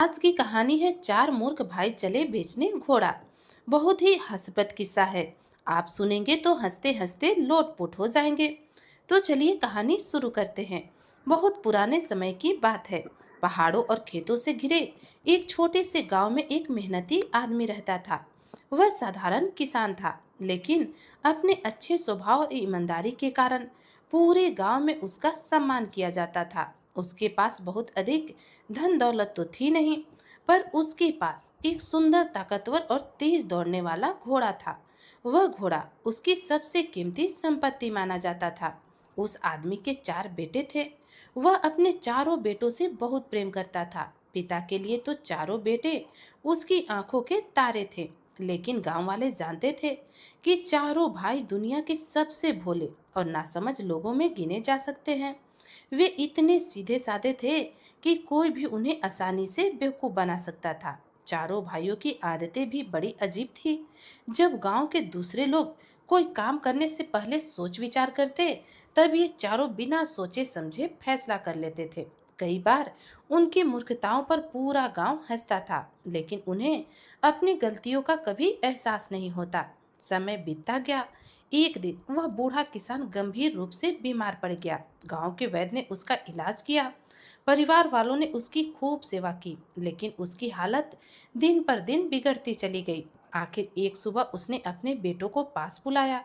आज की कहानी है चार मूर्ख भाई चले बेचने घोड़ा। बहुत ही हंसपद किस्सा है। आप सुनेंगे तो हंसते हंसते लोटपोट हो जाएंगे। तो चलिए कहानी शुरू करते हैं। बहुत पुराने समय की बात है। पहाड़ों और खेतों से घिरे एक छोटे से गांव में एक मेहनती आदमी रहता था। वह साधारण किसान था, लेकिन अपने अच्छे स्वभाव और ईमानदारी के कारण पूरे गांव में उसका सम्मान किया जाता था। उसके पास बहुत अधिक धन दौलत तो थी नहीं, पर उसके पास एक सुंदर, ताकतवर और तेज दौड़ने वाला घोड़ा था। वह घोड़ा उसकी सबसे कीमती संपत्ति माना जाता था। उस आदमी के चार बेटे थे। वह अपने चारों बेटों से बहुत प्रेम करता था। पिता के लिए तो चारों बेटे उसकी आंखों के तारे थे। लेकिन गांव वाले जानते थे कि चारों भाई दुनिया के सबसे भोले और नासमझ लोगों में गिने जा सकते हैं। वे इतने सीधे साधे थे कि कोई भी उन्हें आसानी से बेवकूफ बना सकता था। चारों भाइयों की आदतें भी बड़ी अजीब थी। जब गांव के दूसरे लोग कोई काम करने से पहले सोच विचार करते, तब ये चारों बिना सोचे समझे फैसला कर लेते थे। कई बार उनकी मूर्खताओं पर पूरा गांव हंसता था, लेकिन उन्हें अपनी गलतियों का कभी एहसास नहीं होता। समय बीतता गया। एक दिन वह बूढ़ा किसान गंभीर रूप से बीमार पड़ गया। गांव के वैद्य ने उसका इलाज किया। परिवार वालों ने उसकी खूब सेवा की, लेकिन उसकी हालत दिन पर दिन बिगड़ती चली गई। आखिर एक सुबह उसने अपने बेटों को पास बुलाया।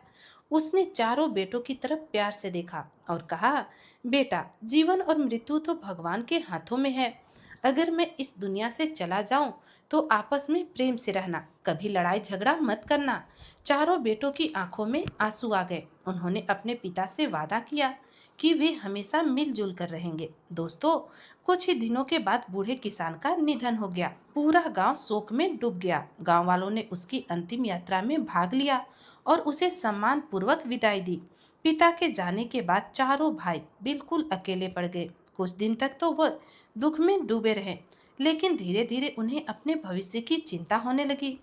उसने चारों बेटों की तरफ प्यार से देखा और कहा, बेटा, जीवन और मृत्यु तो भगवान के हाथों में है। अगर मैं इस दुनिया से चला जाऊं तो आपस में प्रेम से रहना, कभी लड़ाई झगड़ा मत करना। चारों बेटों की आंखों में आंसू आ गए। उन्होंने अपने पिता से वादा किया कि वे हमेशा मिलजुल कर रहेंगे। दोस्तों, कुछ ही दिनों के बाद बूढ़े किसान का निधन हो गया। पूरा गांव शोक में डूब गया। गांव वालों ने उसकी अंतिम यात्रा में भाग लिया और उसे सम्मान पूर्वक विदाई दी। पिता के जाने के बाद चारों भाई बिल्कुल अकेले पड़ गए। कुछ दिन तक तो वह दुख में डूबे रहे, लेकिन धीरे धीरे उन्हें अपने भविष्य की चिंता होने लगी।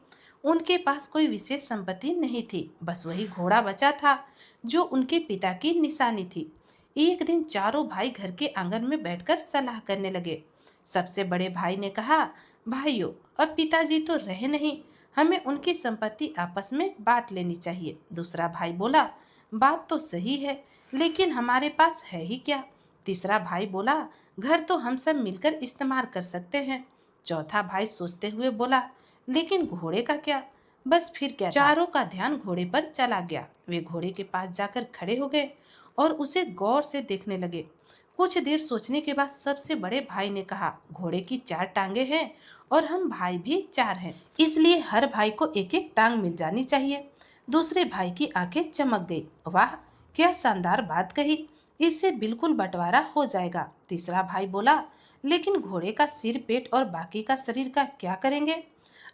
उनके पास कोई विशेष संपत्ति नहीं थी, बस वही घोड़ा बचा था जो उनके पिता की निशानी थी। एक दिन चारों भाई घर के आंगन में बैठकर सलाह करने लगे। सबसे बड़े भाई ने कहा, भाइयों, अब पिताजी तो रहे नहीं, हमें उनकी संपत्ति आपस में बांट लेनी चाहिए। दूसरा भाई बोला, बात तो सही है, लेकिन हमारे पास है ही क्या। तीसरा भाई बोला, घर तो हम सब मिलकर इस्तेमाल कर सकते हैं। चौथा भाई सोचते हुए बोला, लेकिन घोड़े का क्या। बस फिर क्या था? चारों का ध्यान घोड़े पर चला गया। वे घोड़े के पास जाकर खड़े हो गए और उसे गौर से देखने लगे। कुछ देर सोचने के बाद सबसे बड़े भाई ने कहा, घोड़े की चार टांगे हैं और हम भाई भी चार हैं, इसलिए हर भाई को एक एक टांग मिल जानी चाहिए। दूसरे भाई की आंखें चमक गई। वाह, क्या शानदार बात कही, इससे बिल्कुल बंटवारा हो जाएगा। तीसरा भाई बोला, लेकिन घोड़े का सिर, पेट और बाकी का शरीर का क्या करेंगे।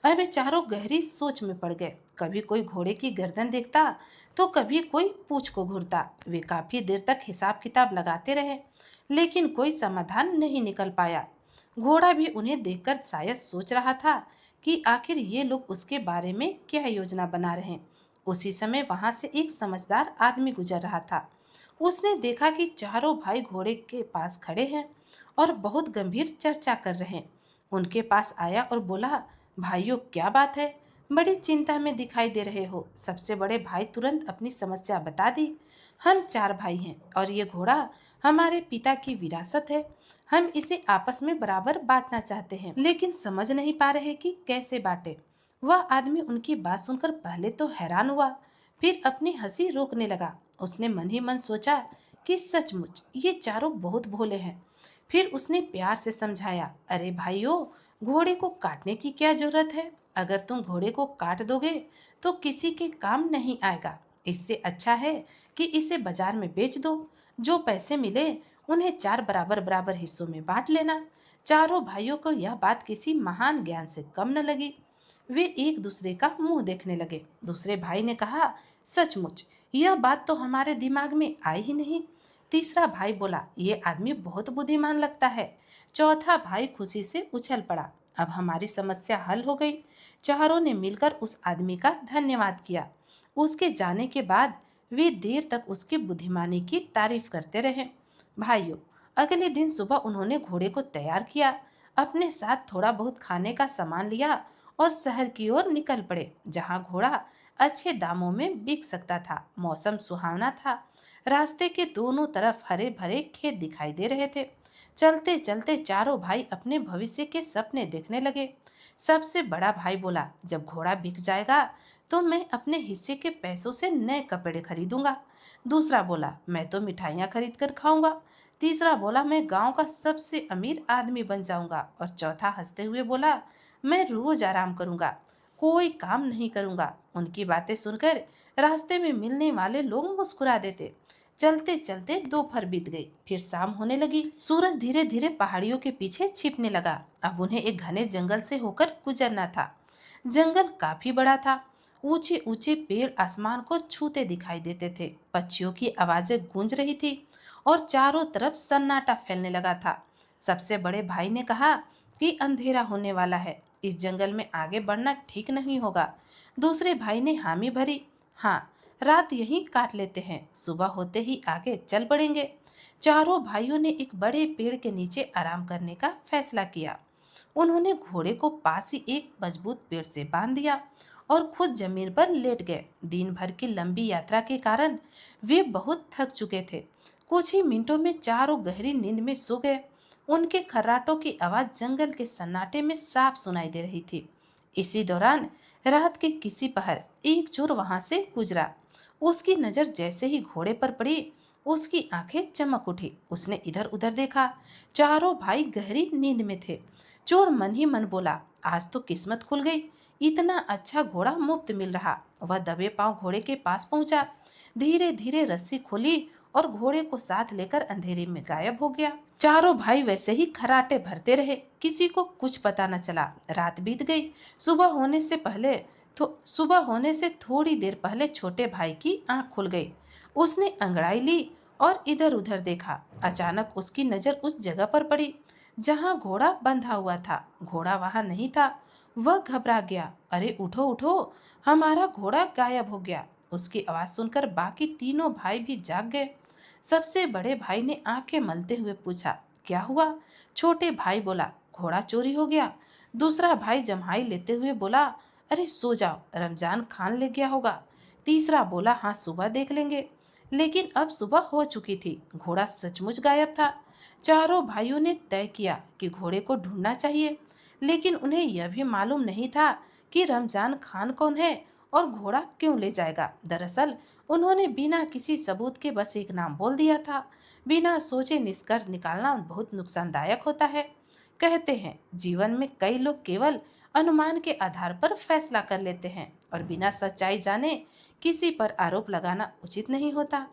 और वे चारों गहरी सोच में पड़ गए। कभी कोई घोड़े की गर्दन देखता तो कभी कोई पूंछ को घूरता। वे काफी देर तक हिसाब किताब लगाते रहे, लेकिन कोई समाधान नहीं निकल पाया। घोड़ा भी उन्हें देखकर शायद सोच रहा था कि आखिर ये लोग उसके बारे में क्या योजना बना रहे हैं। उसी समय वहां से एक समझदार आदमी गुजर रहा था। उसने देखा कि चारों भाई घोड़े के पास खड़े हैं और बहुत गंभीर चर्चा कर रहे हैं। उनके पास आया और बोला, भाइयों, क्या बात है, बड़ी चिंता में दिखाई दे रहे हो। सबसे बड़े भाई तुरंत अपनी समस्या बता दी। हम चार भाई हैं और ये घोड़ा हमारे पिता की विरासत है। हम इसे आपस में बराबर बांटना चाहते हैं, लेकिन समझ नहीं पा रहे कि कैसे बांटे। वह आदमी उनकी बात सुनकर पहले तो हैरान हुआ, फिर अपनी हंसी रोकने लगा। उसने मन ही मन सोचा कि सचमुच ये चारों बहुत भोले हैं। फिर उसने प्यार से समझाया, अरे भाइयों, घोड़े को काटने की क्या जरूरत है। अगर तुम घोड़े को काट दोगे तो किसी के काम नहीं आएगा। इससे अच्छा है कि इसे बाजार में बेच दो। जो पैसे मिले उन्हें चार बराबर बराबर हिस्सों में बांट लेना। चारों भाइयों को यह बात किसी महान ज्ञान से कम न लगी। वे एक दूसरे का मुंह देखने लगे। दूसरे भाई ने कहा, सचमुच यह बात तो हमारे दिमाग में आई ही नहीं। तीसरा भाई बोला, ये आदमी बहुत बुद्धिमान लगता है। चौथा भाई खुशी से उछल पड़ा, अब हमारी समस्या हल हो गई। चारों ने मिलकर उस आदमी का धन्यवाद किया। उसके जाने के बाद वे देर तक उसकी बुद्धिमानी की तारीफ करते रहे। भाइयों, अगले दिन सुबह उन्होंने घोड़े को तैयार किया। अपने साथ थोड़ा बहुत खाने का सामान लिया और शहर की ओर निकल पड़े, जहां घोड़ा अच्छे दामों में बिक सकता था। मौसम सुहावना था। रास्ते के दोनों तरफ हरे भरे खेत दिखाई दे रहे थे। चलते चलते चारों भाई अपने भविष्य के सपने देखने लगे। सबसे बड़ा भाई बोला, जब घोड़ा बिक जाएगा तो मैं अपने हिस्से के पैसों से नए कपड़े खरीदूंगा। दूसरा बोला, मैं तो मिठाइयाँ खरीद कर खाऊंगा। तीसरा बोला, मैं गांव का सबसे अमीर आदमी बन जाऊंगा। और चौथा हंसते हुए बोला, मैं रोज आराम करूंगा, कोई काम नहीं करूंगा। उनकी बातें सुनकर रास्ते में मिलने वाले लोग मुस्कुरा देते। चलते चलते दोपहर बीत गई, फिर शाम होने लगी। सूरज धीरे धीरे पहाड़ियों के पीछे छिपने लगा। अब उन्हें एक घने जंगल से होकर गुजरना था। जंगल काफी बड़ा था। ऊंचे ऊंचे पेड़ आसमान को छूते दिखाई देते थे। पक्षियों की आवाजें गूंज रही थी और चारों तरफ सन्नाटा फैलने लगा था। सबसे बड़े भाई ने कहा कि अंधेरा होने वाला है, इस जंगल में आगे बढ़ना ठीक नहीं होगा। दूसरे भाई ने हामी भरी, हाँ, रात यहीं काट लेते हैं, सुबह होते ही आगे चल पड़ेंगे। चारों भाइयों ने एक बड़े पेड़ के नीचे आराम करने का फैसला किया। उन्होंने घोड़े को पास ही एक मजबूत पेड़ से बांध दिया और खुद जमीन पर लेट गए। दिन भर की लंबी यात्रा के कारण वे बहुत थक चुके थे। कुछ ही मिनटों में चारों गहरी नींद में सो गए। उनके खर्राटों की आवाज जंगल के सन्नाटे में साफ सुनाई दे रही थी। इसी दौरान रात के किसी पहर एक चोर वहां से गुजरा। उसकी नजर जैसे ही घोड़े पर पड़ी, उसकी आंखें चमक उठी। उसने इधर उधर देखा। चारों भाई गहरी नींद में थे। चोर मन ही मन बोला, आज तो किस्मत खुल गई, इतना अच्छा घोड़ा मुफ्त मिल रहा। वह दबे पांव घोड़े के पास पहुंचा। धीरे धीरे रस्सी खोली और घोड़े को साथ लेकर अंधेरे में गायब हो गया। चारों भाई वैसे ही खराटे भरते रहे, किसी को कुछ पता न चला। रात बीत गई। सुबह होने से थोड़ी देर पहले छोटे भाई की आंख खुल गई। उसने अंगड़ाई ली और इधर उधर देखा। अचानक उसकी नजर उस जगह पर पड़ी जहां घोड़ा बंधा हुआ था। घोड़ा वहां नहीं था। वह घबरा गया। अरे उठो उठो, हमारा घोड़ा गायब हो गया। उसकी आवाज सुनकर बाकी तीनों भाई भी जाग गए। सबसे बड़े भाई ने आंखें मलते हुए पूछा, क्या हुआ? छोटे भाई बोला, घोड़ा चोरी हो गया। दूसरा भाई जम्हाई लेते हुए बोला, अरे सो जाओ, रमजान खान ले गया होगा। तीसरा बोला, हाँ सुबह देख लेंगे। लेकिन अब सुबह हो चुकी थी। घोड़ा सचमुच गायब था। चारों भाइयों ने तय किया कि घोड़े को ढूंढना चाहिए, लेकिन उन्हें यह भी मालूम नहीं था कि रमजान खान कौन है और घोड़ा क्यों ले जाएगा। दरअसल उन्होंने बिना किसी सबूत के बस एक नाम बोल दिया था। बिना सोचे निष्कर्ष निकालना बहुत नुकसानदायक होता है। कहते हैं जीवन में कई लोग केवल अनुमान के आधार पर फैसला कर लेते हैं और बिना सच्चाई जाने किसी पर आरोप लगाना उचित नहीं होता।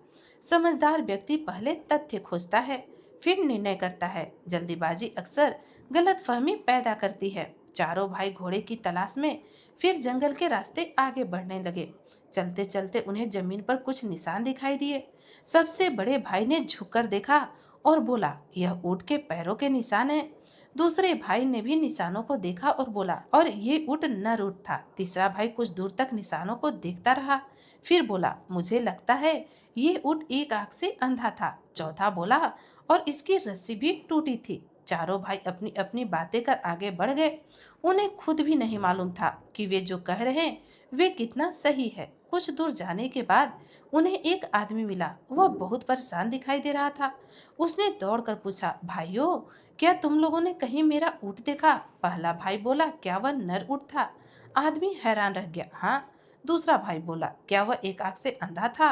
समझदार व्यक्ति पहले तथ्य खोजता है, फिर निर्णय करता है। जल्दीबाजी अक्सर गलतफहमी पैदा करती है। चारों भाई घोड़े की तलाश में फिर जंगल के रास्ते आगे बढ़ने लगे। चलते चलते उन्हें जमीन पर कुछ निशान दिखाई दिए। सबसे बड़े भाई ने झुककर देखा और बोला, यह ऊंट के पैरों के निशान हैं। दूसरे भाई ने भी निशानों को देखा और बोला, और ये ऊंट नर ऊंट था। तीसरा भाई कुछ दूर तक निशानों को देखता रहा, फिर बोला, मुझे लगता है ये ऊंट एक आंख से अंधा था। चौथा बोला, और इसकी रस्सी भी टूटी थी। चारों भाई अपनी अपनी बातें कर आगे बढ़ गए। उन्हें खुद भी नहीं मालूम था कि वे जो कह रहे हैं वे कितना सही है। कुछ दूर जाने के बाद उन्हें एक आदमी मिला। वह बहुत परेशान दिखाई दे रहा था। उसने दौड़कर पूछा, भाइयों, क्या तुम लोगों ने कहीं मेरा ऊँट देखा? पहला भाई बोला, क्या वह नर ऊँट था? आदमी हैरान रह गया। हाँ। दूसरा भाई बोला, क्या वह एक आंख से अंधा था?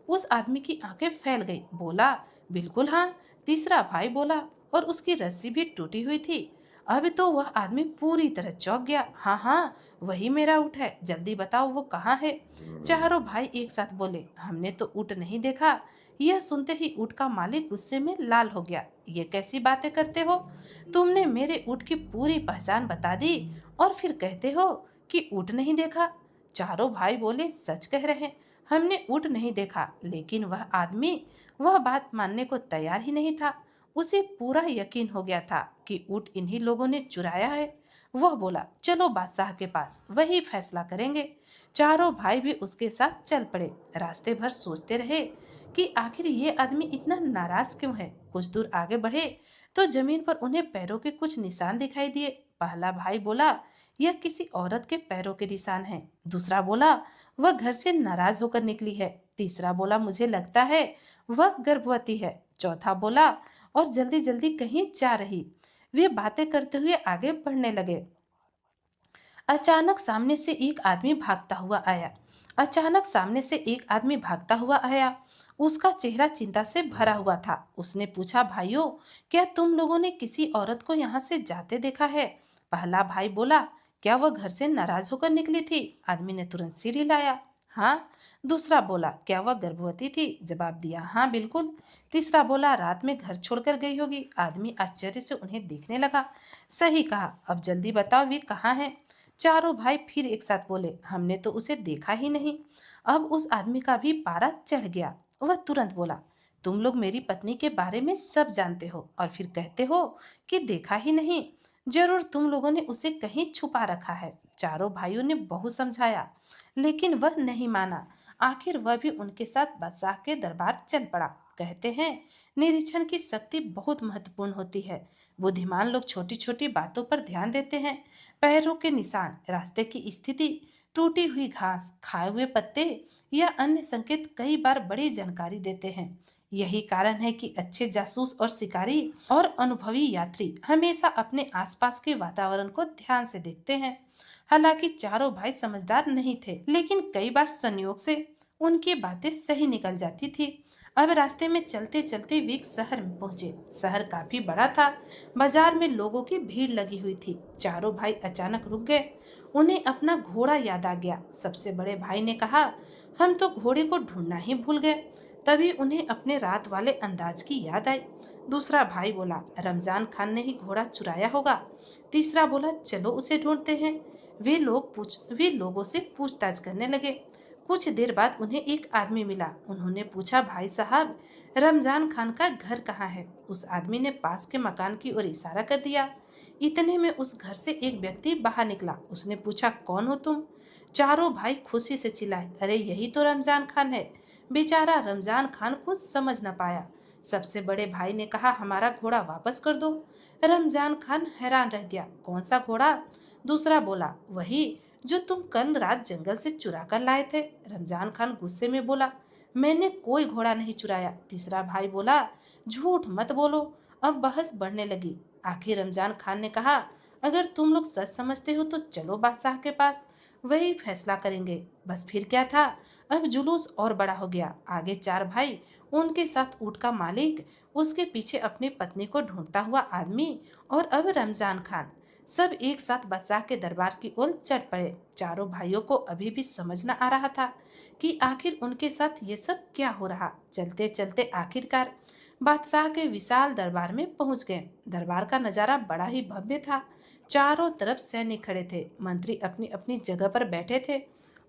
उस आदमी की आंखें फैल गई। बोला, बिल्कुल हाँ। तीसरा भाई बोला, और उसकी रस्सी भी टूटी हुई थी। अब तो वह आदमी पूरी तरह चौंक गया। हाँ हाँ, वही मेरा ऊँट है, जल्दी बताओ वो कहाँ है? चारों भाई एक साथ बोले, हमने तो ऊँट नहीं देखा। यह सुनते ही ऊँट का मालिक गुस्से में लाल हो गया। ये कैसी बातें करते हो? तुमने मेरे ऊँट की पूरी पहचान बता दी और फिर कहते हो कि ऊँट नहीं देखा। चारों भाई बोले, सच कह रहे हैं, हमने ऊँट नहीं देखा। लेकिन वह आदमी वह बात मानने को तैयार ही नहीं था। उसे पूरा यकीन हो गया था कि ऊँट इन्हीं लोगों ने चुराया है। वह बोला, चलो बादशाह के पास, वही फैसला करेंगे। चारों भाई भी उसके साथ चल पड़े। रास्ते भर सोचते रहे कि आखिर ये आदमी इतना नाराज क्यों है। कुछ दूर आगे बढ़े तो जमीन पर उन्हें पैरों के कुछ निशान दिखाई दिए। पहला भाई बोला, यह किसी औरत के पैरों के निशान हैं। दूसरा बोला, वह घर से नाराज होकर निकली है। तीसरा बोला, मुझे लगता है वह गर्भवती है। चौथा बोला, और जल्दी जल्दी कहीं जा रही। वे बातें करते हुए आगे बढ़ने लगे। अचानक सामने से एक आदमी भागता हुआ आया। अचानक सामने से एक आदमी भागता हुआ आया। उसका चेहरा चिंता से भरा हुआ था। उसने पूछा, भाइयों, क्या तुम लोगों ने किसी औरत को यहाँ से जाते देखा है? पहला भाई बोला, क्या वह घर से नाराज होकर निकली थी? आदमी ने तुरंत सिर हिलाया। हाँ। दूसरा बोला, क्या वह गर्भवती थी? जवाब दिया, हाँ बिल्कुल। तीसरा बोला, रात में घर छोड़कर गई होगी। आदमी आश्चर्य से उन्हें देखने लगा। सही कहा, अब जल्दी बताओ वे कहाँ हैं? चारों भाई फिर एक साथ बोले, हमने तो उसे देखा ही नहीं। अब उस आदमी का भी पारा चढ़ गया। वह तुरंत बोला, तुम लोग मेरी पत्नी के बारे में सब जानते हो और फिर कहते हो कि देखा ही नहीं। जरूर तुम लोगों ने उसे कहीं छुपा रखा है। चारों भाइयों ने बहुत समझाया, लेकिन वह नहीं माना। आखिर वह भी उनके साथ बादशाह के दरबार चल पड़ा। कहते हैं, निरीक्षण की शक्ति बहुत महत्वपूर्ण होती है। बुद्धिमान लोग छोटी छोटी बातों पर ध्यान देते हैं। पैरों के निशान, रास्ते की स्थिति, टूटी हुई घास, खाए हुए पत्ते या अन्य संकेत कई बार बड़ी जानकारी देते हैं। यही कारण है कि अच्छे जासूस और शिकारी और अनुभवी यात्री हमेशा अपने आसपास के वातावरण को ध्यान से देखते हैं। हालांकि चारों भाई समझदार नहीं थे, लेकिन कई बार संयोग से उनकी बातें सही निकल जाती थी। अब रास्ते में चलते चलते वे एक शहर में पहुंचे। शहर काफी बड़ा था। बाजार में लोगों की भीड़ लगी हुई थी। चारों भाई अचानक रुक गए। उन्हें अपना घोड़ा याद आ गया। सबसे बड़े भाई ने कहा, हम तो घोड़े को ढूंढना ही भूल गए। तभी उन्हें अपने रात वाले अंदाज की याद आई। दूसरा भाई बोला, रमजान खान ने ही घोड़ा चुराया होगा। तीसरा बोला, चलो उसे ढूंढते हैं। वे लोगों से पूछताछ करने लगे। कुछ देर बाद उन्हें एक आदमी मिला। उन्होंने पूछा, भाई साहब, रमजान खान का घर कहाँ है? उस आदमी ने पास के मकान की ओर इशारा कर दिया। इतने में उस घर से एक व्यक्ति बाहर निकला। उसने पूछा, कौन हो तुम? चारों भाई खुशी से चिल्लाए, अरे यही तो रमजान खान है। बेचारा रमजान खान कुछ समझ न पाया। सबसे बड़े भाई ने कहा, हमारा घोड़ा वापस कर दो। रमजान खान हैरान रह गया, कौन सा घोड़ा? दूसरा बोला, वही जो तुम कल रात जंगल से चुरा कर लाए थे। रमजान खान गुस्से में बोला, मैंने कोई घोड़ा नहीं चुराया। तीसरा भाई बोला, झूठ मत बोलो। अब बहस बढ़ने लगी। आखिर रमजान खान ने कहा, अगर तुम लोग सच समझते हो तो चलो बादशाह के पास, वही फैसला करेंगे। बस फिर क्या था, अब जुलूस और बड़ा हो गया। आगे चार भाई, उनके साथ ऊंट का मालिक, उसके पीछे अपनी पत्नी को ढूंढता हुआ आदमी और अब रमजान खान, सब एक साथ बादशाह के दरबार की ओर चढ़ पड़े। चारों भाइयों को अभी भी समझ न आ रहा था कि आखिर उनके साथ ये सब क्या हो रहा। चलते चलते आखिरकार बादशाह के विशाल दरबार में पहुंच गए। दरबार का नजारा बड़ा ही भव्य था। चारों तरफ सैनिक खड़े थे। मंत्री अपनी अपनी जगह पर बैठे थे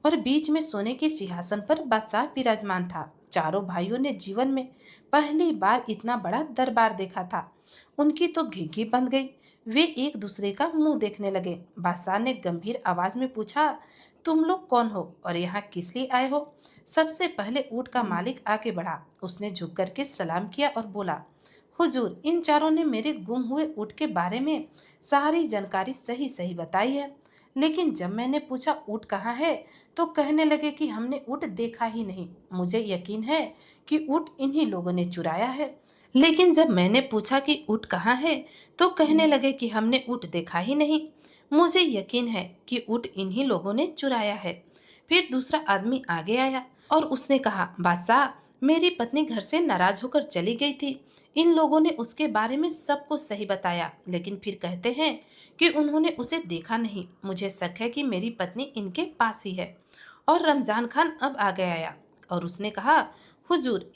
और बीच में सोने के सिंहासन पर बादशाह विराजमान था। चारों भाइयों ने जीवन में पहली बार इतना बड़ा दरबार देखा था। उनकी तो घिघी बंध गई। वे एक दूसरे का मुंह देखने लगे। बादशाह ने गंभीर आवाज में पूछा, तुम लोग कौन हो और यहाँ किस लिए आए हो? सबसे पहले ऊंट का मालिक आगे बढ़ा। उसने झुक करके सलाम किया और बोला, हुजूर, इन चारों ने मेरे गुम हुए ऊंट के बारे में सारी जानकारी सही सही बताई है, लेकिन जब मैंने पूछा ऊंट कहाँ है तो कहने लगे कि हमने ऊंट देखा ही नहीं। मुझे यकीन है कि ऊंट इन्हीं लोगों ने चुराया है। लेकिन जब मैंने पूछा कि ऊंट कहाँ है तो कहने लगे कि हमने ऊंट देखा ही नहीं। मुझे यकीन है कि ऊंट इन्हीं लोगों ने चुराया है। फिर दूसरा आदमी आगे आया और उसने कहा, बादशाह, मेरी पत्नी घर से नाराज होकर चली गई थी। इन लोगों ने उसके बारे में सब कुछ सही बताया, लेकिन फिर कहते हैं कि उन्होंने उसे देखा नहीं। मुझे शक है कि मेरी पत्नी इनके पास ही है। और रमजान खान अब आगे आया और उसने कहा, हुजूर,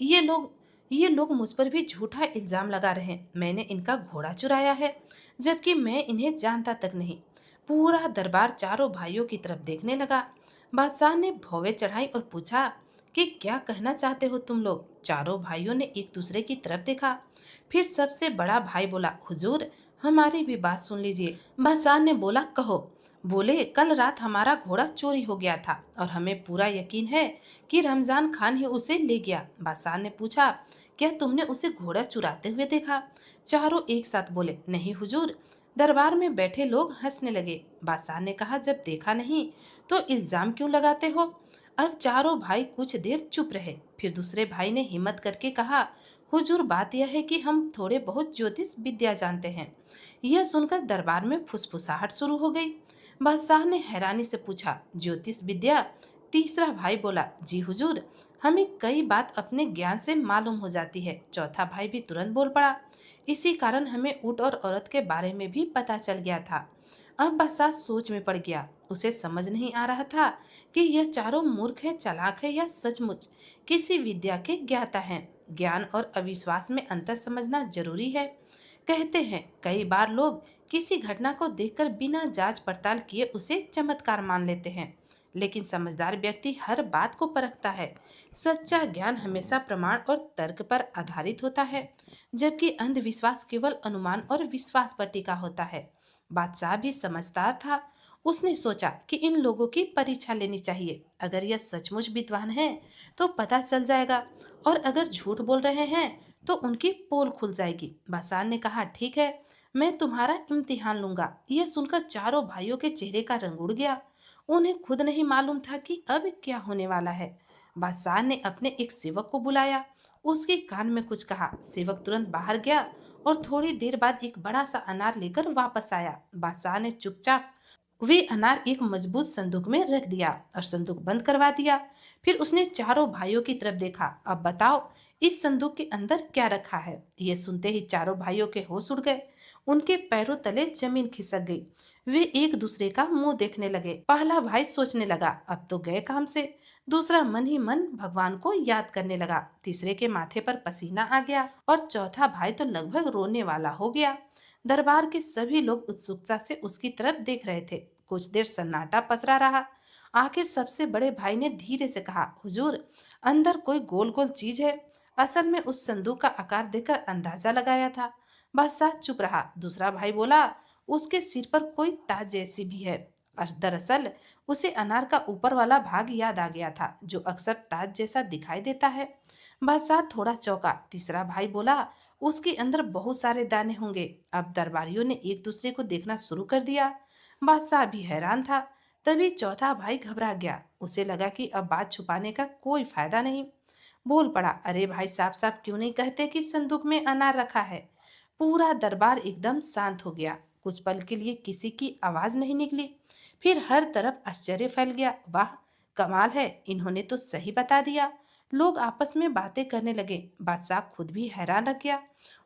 ये लोग मुझ पर भी झूठा इल्जाम लगा रहे हैं। मैंने इनका घोड़ा चुराया है, जबकि मैं इन्हें जानता तक नहीं। पूरा दरबार चारों भाइयों की तरफ देखने लगा। बादशाह ने भौवें चढ़ाई और पूछा कि क्या कहना चाहते हो तुम लोग? चारों भाइयों ने एक दूसरे की तरफ देखा। फिर सबसे बड़ा भाई बोला, हुजूर, हमारी भी बात सुन लीजिए। बादशाह ने बोला, कहो। बोले, कल रात हमारा घोड़ा चोरी हो गया था और हमें पूरा यकीन है कि रमजान खान ही उसे ले गया। बादशाह ने पूछा, क्या तुमने उसे घोड़ा चुराते हुए देखा? चारों एक साथ बोले, नहीं हुजूर। दरबार में बैठे लोग हंसने लगे। बादशाह ने कहा, जब देखा नहीं तो इल्जाम क्यों लगाते हो? अब चारों भाई कुछ देर चुप रहे। फिर दूसरे भाई ने हिम्मत करके कहा, हुजूर, बात यह है कि हम थोड़े बहुत ज्योतिष विद्या जानते हैं। यह सुनकर दरबार में फुसफुसाहट शुरू हो गई। बादशाह ने हैरानी से पूछा, ज्योतिष विद्या? तीसरा भाई बोला, जी हुजूर, हमें कई बात अपने ज्ञान से मालूम हो जाती है। चौथा भाई भी तुरंत बोल पड़ा, इसी कारण हमें ऊँट और औरत के बारे में भी पता चल गया था। अब बादशाह सोच में पड़ गया। उसे समझ नहीं आ रहा था कि यह चारों मूर्ख है, चालाक है या सचमुच किसी विद्या के ज्ञाता हैं। ज्ञान और अविश्वास में अंतर समझना जरूरी है। कहते हैं कई बार लोग किसी घटना को देखकर बिना जांच पड़ताल किए उसे चमत्कार मान लेते हैं, लेकिन समझदार व्यक्ति हर बात को परखता है। सच्चा ज्ञान हमेशा प्रमाण और तर्क पर आधारित होता है, जबकि अंधविश्वास केवल अनुमान और विश्वास पर टिका होता है। बादशाह भी समझदार था। उसने सोचा कि इन लोगों की परीक्षा लेनी चाहिए। अगर यह सचमुच विद्वान है तो पता चल जाएगा, और अगर झूठ बोल रहे हैं तो उनकी पोल खुल जाएगी। बादशाह ने कहा, ठीक है, मैं तुम्हारा इम्तिहान लूंगा। यह सुनकर चारों भाइयों के चेहरे का रंग उड़ गया। उन्हें खुद नहीं मालूम था कि अब क्या होने वाला है। बादशाह ने अपने एक सेवक को बुलाया, उसके कान में कुछ कहा। सेवक तुरंत बाहर गया और थोड़ी देर बाद एक बड़ा सा अनार लेकर वापस आया। बादशाह ने चुपचाप वे अनार एक मजबूत संदूक में रख दिया और संदूक बंद करवा दिया। फिर उसने चारों भाइयों की तरफ देखा, अब बताओ इस संदूक के अंदर क्या रखा है? ये सुनते ही चारों भाइयों के होश उड़ गए। उनके पैरों तले जमीन खिसक गई। वे एक दूसरे का मुंह देखने लगे। पहला भाई सोचने लगा, अब तो गए काम से। दूसरा मन ही मन भगवान को याद करने लगा। तीसरे के माथे पर पसीना आ गया और चौथा भाई तो लगभग रोने वाला हो गया। दरबार के सभी लोग उत्सुकता से उसकी तरफ देख रहे थे। कुछ देर सन्नाटा पसरा रहा। आखिर सबसे बड़े भाई ने धीरे से कहा, हुजूर, अंदर कोई गोल गोल चीज है। असल में उस संदूक का आकार देखकर अंदाजा लगाया था। बादशाह चुप रहा। दूसरा भाई बोला, उसके सिर पर कोई ताज जैसी भी है। और दरअसल उसे अनार का ऊपर वाला भाग याद आ गया था, जो अक्सर ताज जैसा दिखाई देता है। बादशाह थोड़ा चौंका। तीसरा भाई बोला, उसके अंदर बहुत सारे दाने होंगे। अब दरबारियों ने एक दूसरे को देखना शुरू कर दिया। बादशाह भी हैरान था। तभी चौथा भाई घबरा गया। उसे लगा कि अब बात छुपाने का कोई फायदा नहीं। बोल पड़ा, अरे भाई, साफ साफ क्यों नहीं कहते कि संदूक में अनार रखा है? पूरा दरबार एकदम शांत हो गया। कुछ पल के लिए किसी की आवाज नहीं निकली। फिर हर तरफ आश्चर्य फैल गया। वाह, कमाल है, इन्होंने तो सही बता दिया। लोग आपस में बातें करने लगे। बादशाह खुद भी हैरान रह गया।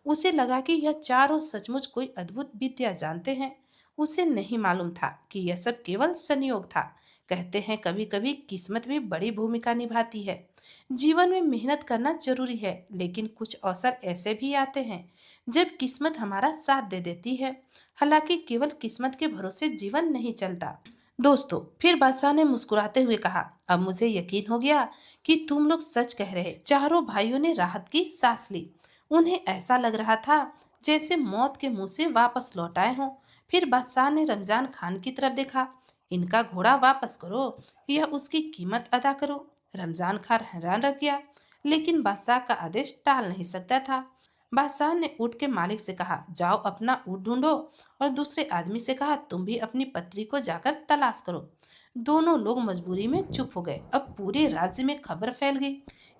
उसे लगा कि यह चारों सचमुच कोई अद्भुत विद्या जानते हैं। उसे नहीं मालूम था कि यह सब केवल संयोग था। कहते हैं कभी कभी किस्मत भी बड़ी भूमिका निभाती है। जीवन में मेहनत करना जरूरी है, लेकिन कुछ अवसर ऐसे भी आते हैं जब किस्मत हमारा साथ दे देती है। हालांकि केवल किस्मत के भरोसे जीवन नहीं चलता। दोस्तों, फिर बादशाह ने मुस्कुराते हुए कहा, अब मुझे यकीन हो गया कि तुम लोग सच कह रहे। चारों भाइयों ने राहत की सांस ली। उन्हें ऐसा लग रहा था जैसे मौत के मुंह से वापस लौट आए हों। फिर बादशाह ने रमजान खान की तरफ देखा। इनका घोड़ा वापस करो या उसकी कीमत अदा करो। रमजान खान हैरान रह गया, लेकिन बादशाह का आदेश टाल नहीं सकता था। बादशाह ने ऊँट के मालिक से कहा, जाओ अपना ऊँट ढूंढो, और दूसरे आदमी से कहा, तुम भी अपनी पत्नी को जाकर तलाश करो। दोनों लोग मजबूरी में चुप हो गए। अब पूरे राज्य में खबर फैल गई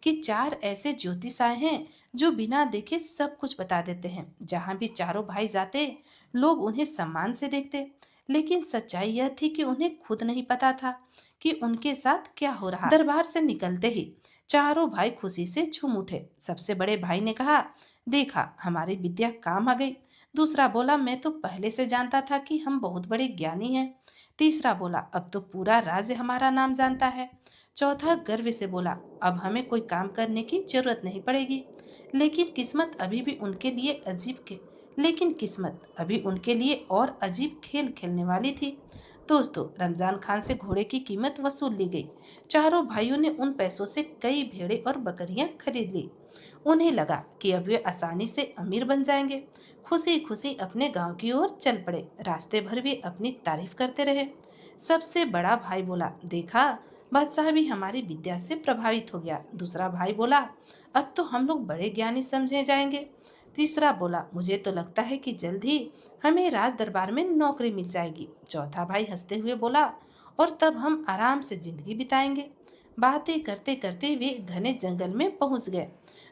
कि चार ऐसे ज्योतिष आए हैं जो बिना देखे सब कुछ बता देते हैं। जहां भी चारों भाई जाते, लोग उन्हें सम्मान से देखते। लेकिन सच्चाई यह थी कि उन्हें खुद नहीं पता था कि उनके साथ क्या हो रहा। दरबार से निकलते ही चारों भाई खुशी से झूम उठे। सबसे बड़े भाई ने कहा, देखा, हमारी विद्या काम आ गई। दूसरा बोला, मैं तो पहले से जानता था कि हम बहुत बड़े ज्ञानी हैं। तीसरा बोला, अब तो पूरा राज्य हमारा नाम जानता है। चौथा गर्व से बोला, अब हमें कोई काम करने की जरूरत नहीं पड़ेगी। लेकिन किस्मत अभी भी उनके लिए अजीब के लेकिन किस्मत अभी उनके लिए और अजीब खेल खेलने वाली थी। दोस्तों, रमजान खान से घोड़े की कीमत वसूल ली गई। चारों भाइयों ने उन पैसों से कई भेड़ें और बकरियां खरीद ली। उन्हें लगा कि अब वे आसानी से अमीर बन जाएंगे। खुशी खुशी अपने गांव की ओर चल पड़े। रास्ते भर वे अपनी तारीफ करते रहे। सबसे बड़ा भाई बोला, देखा, बादशाह भी हमारी विद्या से प्रभावित हो गया। दूसरा भाई बोला, अब तो हम लोग बड़े ज्ञानी समझे जाएंगे। तीसरा बोला, मुझे तो लगता है कि जल्द ही हमें राज दरबार में नौकरी मिल जाएगी। चौथा भाई हंसते हुए बोला, और तब हम आराम से जिंदगी बिताएंगे। बातें करते करते वे घने जंगल में पहुंच गए।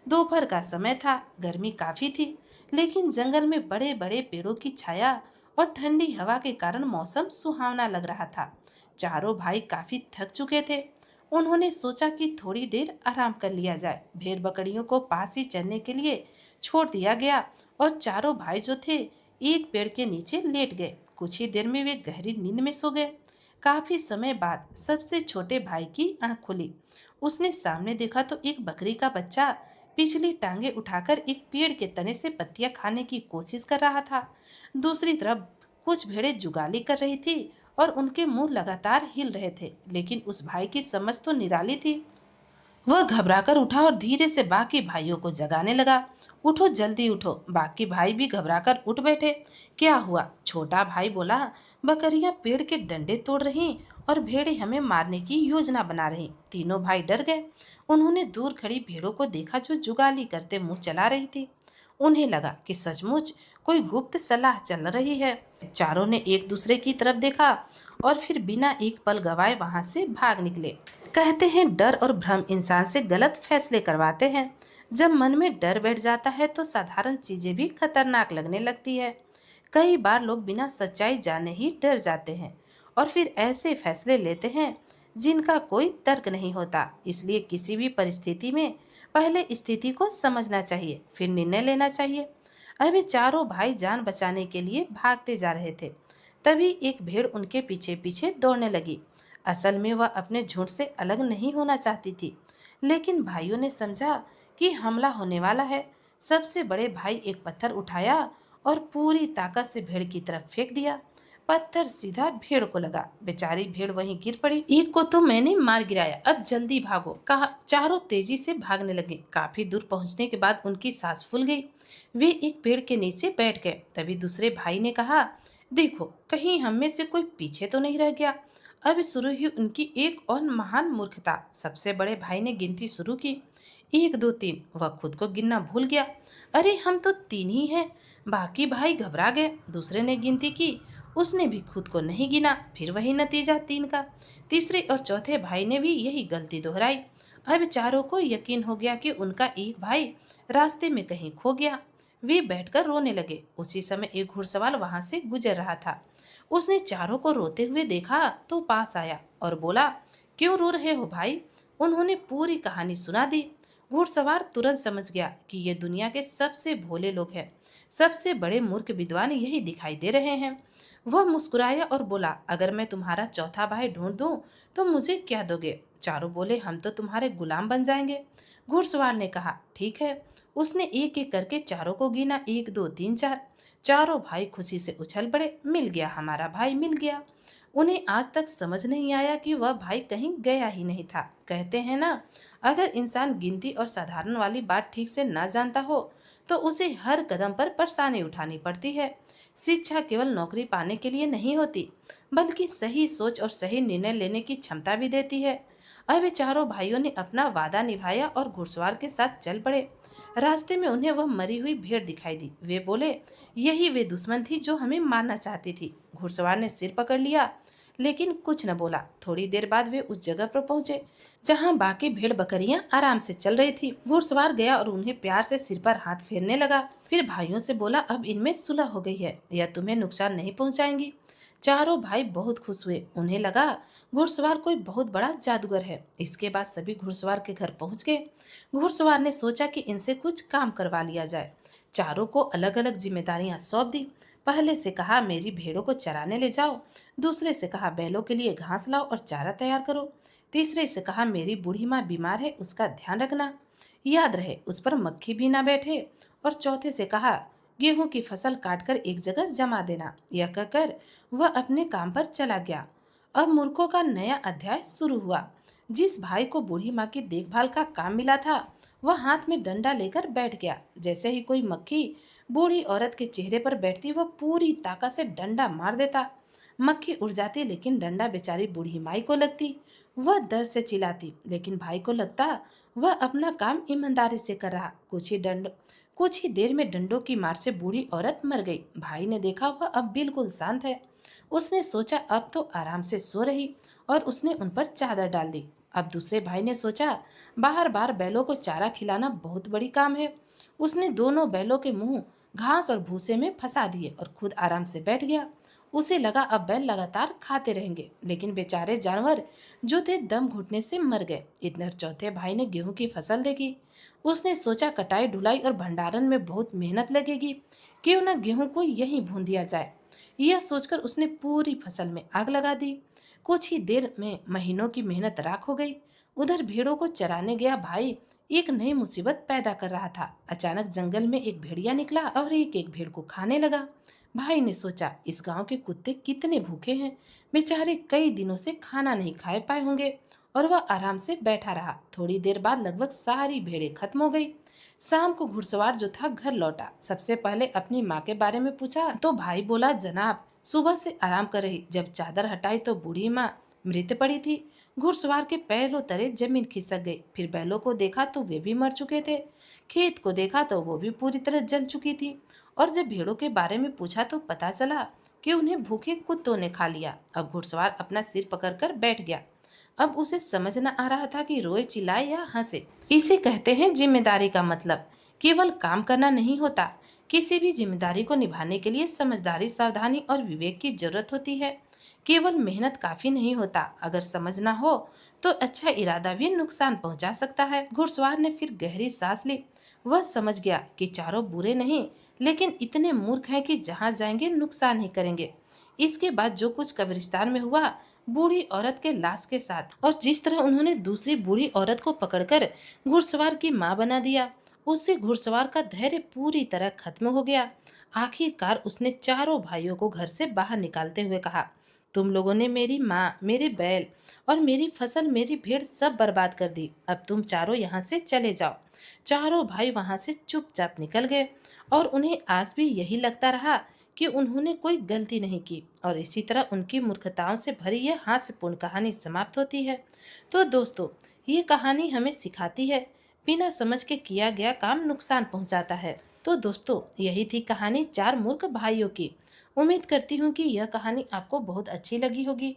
दोपहर का समय था, गर्मी काफी थी, लेकिन जंगल में बड़े बड़े पेड़ों की छाया और ठंडी हवा के कारण मौसम सुहावना लग रहा था। चारों भाई काफी थक चुके थे। उन्होंने सोचा कि थोड़ी देर आराम कर लिया जाए। भेड़ बकरियों को पास ही चरने के लिए छोड़ दिया गया और चारों भाई जो थे एक पेड़ के नीचे लेट गए। कुछ ही देर में वे गहरी नींद में सो गए। काफी समय बाद सबसे छोटे भाई की आंख खुली। उसने सामने देखा तो एक बकरी का बच्चा पिछली टांगे उठाकर एक पेड़ के तने से पत्तियां खाने की कोशिश कर रहा था। दूसरी तरफ कुछ भेड़ें जुगाली कर रही थी और उनके मुंह लगातार हिल रहे थे, लेकिन उस भाई की समझ तो निराली थी। वह घबराकर उठा और धीरे से बाकी भाइयों को जगाने लगा। उठो, जल्दी उठो। बाकी भाई भी घबराकर उठ बैठे। क्या हुआ? छोटा भाई बोला, बकरियां पेड़ के डंडे तोड़ रही और भेड़ें हमें मारने की योजना बना रही। तीनों भाई डर गए। उन्होंने दूर खड़ी भेड़ों को देखा जो जुगाली करते मुंह चला रही थी। उन्हें लगा कि सचमुच कोई गुप्त सलाह चल रही है। चारों ने एक दूसरे की तरफ देखा और फिर बिना एक पल गवाए वहां से भाग निकले। कहते हैं डर और भ्रम इंसान से गलत फैसले करवाते हैं। जब मन में डर बैठ जाता है तो साधारण चीजें भी खतरनाक लगने लगती है। कई बार लोग बिना सच्चाई जाने ही डर जाते हैं और फिर ऐसे फैसले लेते हैं जिनका कोई तर्क नहीं होता। इसलिए किसी भी परिस्थिति में पहले स्थिति को समझना चाहिए, फिर निर्णय लेना चाहिए। अभी चारों भाई जान बचाने के लिए भागते जा रहे थे। तभी एक भेड़ उनके पीछे पीछे दौड़ने लगी। असल में वह अपने झुंड से अलग नहीं होना चाहती थी, लेकिन भाइयों ने समझा कि हमला होने वाला है। सबसे बड़े भाई एक पत्थर उठाया और पूरी ताकत से भेड़ की तरफ फेंक दिया। पत्थर सीधा भेड़ को लगा। बेचारी भेड़ वहीं गिर पड़ी। एक को तो मैंने मार गिराया, अब जल्दी भागो, कहा। चारों तेजी से भागने लगे। काफी दूर पहुंचने के बाद उनकी सांस फूल गई। वे एक पेड़ के नीचे बैठ गए। तभी दूसरे भाई ने कहा, देखो, कहीं हम में से कोई पीछे तो नहीं रह गया। अब शुरू हुई उनकी एक और महान मूर्खता। सबसे बड़े भाई ने गिनती शुरू की, 1 2 3। वह खुद को गिनना भूल गया। अरे, हम तो 3 ही हैं। बाकी भाई घबरा गए। दूसरे ने गिनती की, उसने भी खुद को नहीं गिना। फिर वही नतीजा 3 का। तीसरे और चौथे भाई ने भी यही गलती दोहराई। अब चारों को यकीन हो गया कि उनका एक भाई रास्ते में कहीं खो गया। वे बैठकर रोने लगे। उसी समय एक घुड़सवार वहां से गुजर रहा था। उसने चारों को रोते हुए देखा तो पास आया और बोला, क्यों रो रहे हो भाई? उन्होंने पूरी कहानी सुना दी। घुड़सवार तुरंत समझ गया कि ये दुनिया के सबसे भोले लोग हैं। सबसे बड़े मूर्ख विद्वान यही दिखाई दे रहे हैं। वह मुस्कुराया और बोला, अगर मैं तुम्हारा चौथा भाई ढूंढ दूं तो मुझे क्या दोगे? चारों बोले, हम तो तुम्हारे गुलाम बन जाएंगे। घुड़सवार ने कहा, ठीक है। उसने एक एक करके चारों को गिना, 1 2 3 4। चारों भाई खुशी से उछल पड़े। मिल गया, हमारा भाई मिल गया। उन्हें आज तक समझ नहीं आया कि वह भाई कहीं गया ही नहीं था। कहते हैं ना, अगर इंसान गिनती और साधारण वाली बात ठीक से ना जानता हो तो उसे हर कदम पर परेशानी उठानी पड़ती है। शिक्षा केवल नौकरी पाने के लिए नहीं होती, बल्कि सही सोच और सही निर्णय लेने की क्षमता भी देती है। अब वे चारों भाइयों ने अपना वादा निभाया और घुड़सवार के साथ चल पड़े। रास्ते में उन्हें वह मरी हुई भेड़ दिखाई दी। वे बोले, यही वे दुश्मन थी जो हमें मारना चाहती थी। घुड़सवार ने सिर पकड़ लिया, लेकिन कुछ न बोला। थोड़ी देर बाद वे उस जगह पर पहुंचे जहां बाकी भेड़ बकरियां आराम से चल रही थी। घुड़सवार गया और उन्हें प्यार से सिर पर हाथ फेरने लगा। फिर भाइयों से बोला, अब इनमें सुलह हो गई है, यह तुम्हें नुकसान नहीं पहुंचाएंगी। चारों भाई बहुत खुश हुए। उन्हें लगा घुड़सवार कोई बहुत बड़ा जादूगर है। इसके बाद सभी घुड़सवार के घर पहुंच गए। घुड़सवार ने सोचा कि इनसे कुछ काम करवा लिया जाए। चारों को अलग अलग जिम्मेदारियां सौंप दी। पहले से कहा, मेरी भेड़ों को चराने ले जाओ। दूसरे से कहा, बैलों के लिए घास लाओ और चारा तैयार करो। तीसरे से कहा, मेरी बूढ़ी माँ बीमार है, उसका ध्यान रखना, याद रहे उस पर मक्खी भी ना बैठे। और चौथे से कहा, गेहूं की फसल काटकर एक जगह जमा देना। यह कहकर वह अपने काम पर चला गया। अब मूर्खों का नया अध्याय शुरू हुआ। जिस भाई को बूढ़ी माँ की देखभाल का काम मिला था, वह हाथ में डंडा लेकर बैठ गया। जैसे ही कोई मक्खी बूढ़ी औरत के चेहरे पर बैठती, वह पूरी ताकत से डंडा मार देता। मक्खी उड़ जाती, लेकिन डंडा बेचारी बूढ़ी माई को लगती। वह दर्द से चिल्लाती, लेकिन भाई को लगता वह अपना काम ईमानदारी से कर रहा। कुछ ही देर में डंडों की मार से बूढ़ी औरत मर गई। भाई ने देखा वह अब बिल्कुल शांत है। उसने सोचा अब तो आराम से सो रही, और उसने उन पर चादर डाल दी। अब दूसरे भाई ने सोचा बार बार बैलों को चारा खिलाना बहुत बड़ी काम है। उसने दोनों बैलों के मुंह घास और भूसे में फंसा दिए और खुद आराम से बैठ गया। उसे लगा अब बैल लगातार खाते रहेंगे, लेकिन बेचारे जानवर जो थे दम घुटने से मर गए। इधर चौथे भाई ने गेहूं की फसल देखी। उसने सोचा कटाई ढुलाई और भंडारण में बहुत मेहनत लगेगी, क्यों न गेहूं को यहीं भून दिया जाए। यह सोचकर उसने पूरी फसल में आग लगा दी। कुछ ही देर में महीनों की मेहनत राख हो गई। उधर भेड़ों को चराने गया भाई एक नई मुसीबत पैदा कर रहा था। अचानक जंगल में एक भेड़िया निकला और एक एक भेड़ को खाने लगा। भाई ने सोचा इस गांव के कुत्ते कितने भूखे हैं, बेचारे कई दिनों से खाना नहीं खाए पाए होंगे। और वह आराम से बैठा रहा। थोड़ी देर बाद लगभग सारी भेड़ें खत्म हो गई। शाम को घुड़सवार जो था घर लौटा। सबसे पहले अपनी माँ के बारे में पूछा तो भाई बोला, जनाब सुबह से आराम कर रही, जब चादर हटाई तो बूढ़ी माँ मृत पड़ी थी। घुड़सवार के पैरों तले जमीन खिसक गई। फिर बैलों को देखा तो वे भी मर चुके थे। खेत को देखा तो वो भी पूरी तरह जल चुकी थी। और जब भेड़ों के बारे में पूछा तो पता चला कि उन्हें भूखे कुत्तों ने खा लिया। अब घुड़सवार अपना सिर पकड़कर बैठ गया। अब उसे समझ न आ रहा था कि रोए, चिल्लाए या हंसे। इसे कहते हैं जिम्मेदारी का मतलब केवल काम करना नहीं होता। किसी भी जिम्मेदारी को निभाने के लिए समझदारी, सावधानी और विवेक की जरूरत होती है। केवल मेहनत काफी नहीं होता, अगर समझ ना हो तो अच्छा इरादा भी नुकसान पहुंचा सकता है। घुड़सवार ने फिर गहरी सांस ली। वह समझ गया कि चारों बुरे नहीं, लेकिन इतने मूर्ख हैं कि जहां जाएंगे नुकसान ही करेंगे। इसके बाद जो कुछ कब्रिस्तान में हुआ, बूढ़ी औरत के लाश के साथ, और जिस तरह उन्होंने दूसरी बूढ़ी औरत को पकड़कर घुड़सवार की मां बना दिया, उससे घुड़सवार का धैर्य पूरी तरह खत्म हो गया। आखिरकार उसने चारों भाइयों को घर से बाहर निकालते हुए कहा, तुम लोगों ने मेरी माँ, मेरे बैल और मेरी फसल, मेरी भेड़ सब बर्बाद कर दी। अब तुम चारों यहाँ से चले जाओ। चारों भाई वहां से चुपचाप निकल गए, और उन्हें आज भी यही लगता रहा कि उन्होंने कोई गलती नहीं की। और इसी तरह उनकी मूर्खताओं से भरी यह हास्यपूर्ण कहानी समाप्त होती है। तो दोस्तों, ये कहानी हमें सिखाती है बिना समझ के किया गया काम नुकसान पहुंचाता है। तो दोस्तों, यही थी कहानी चार मूर्ख भाइयों की। उम्मीद करती हूँ कि यह कहानी आपको बहुत अच्छी लगी होगी।